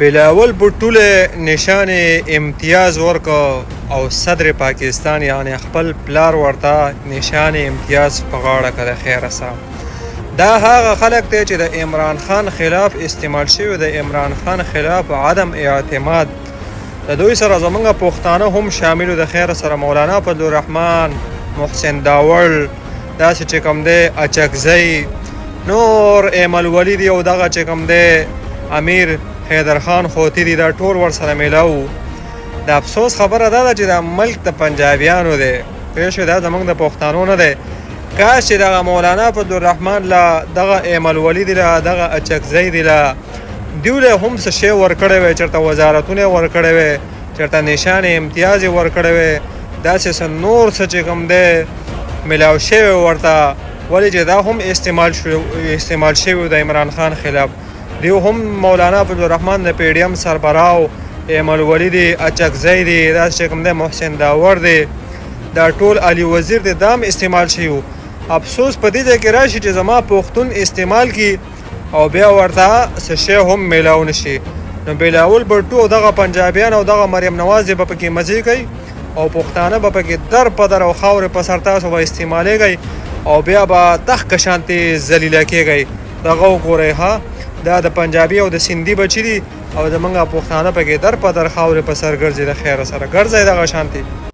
بلاول بھٹو نشان امتیاز ورکړ او صدر پاکستان یعنی خپل پلار ورته نشان امتیاز په غاړه کړ. خیره سه دا هغه خلک دی چې د عمران خان خلاف استعمال شوی، د عمران خان خلاف عدم اعتماد. د دوی سره زمونږ پښتانه هم شامل د خیره سره مولانا فضل الرحمن، محسن داول، داسې چې کوم دی اچکزی، نور ایمل ولیدي او دغه چې کوم دی امیر حیدر خان خوتی دی، دا ټول ور سره میلاو. د افسوس خبره دا ده چې دا ملک د پنجابیانو دی، پوه شوې، دا زموږ د پښتانو نه دی. کاش چې دغه مولانا فضل الرحمن له دغه ایمل ولیدي له دغه اچکزی دی له دوی له هم څه شی ورکړی وی، چېرته وزارتونه ورکړی وی، چېرته نشان امتیاز یې ورکړی وی، داسې څه نور څه چې کوم دی میلاو شوی ورته، ولې چې دا هم استعمال شوی د عمران خان خلاف. دیو هم مولانا فضل الرحمن د پی ډي ایم سربراو، ایمل ولیدي، اچکزی دی، داسې چې کوم دی محسن داور دی، دا ټول علي وزیر دی، دا هم استعمال شوي. افسوس په دې ځای کې راشي چې زما پښتون استعمال کی او بیا ورته څه شی هم میلاو نشي. نو بلاول بھټو دغه پنجابیان او دغه مریم نواز به پکې مزې کوي او پښتانه به پکې در په در او خاورې په سر تاسو به استعمالیږئ او بیا به تخ که شانتې ذلیله کېږئ. دغه وګورئ ها، دا د پنجابي او د سندي بچي دي او زمونږ پښتانه پکې در په در خاورې په سر ګرځي. د خیره سره ګرځئ دغه شانتې.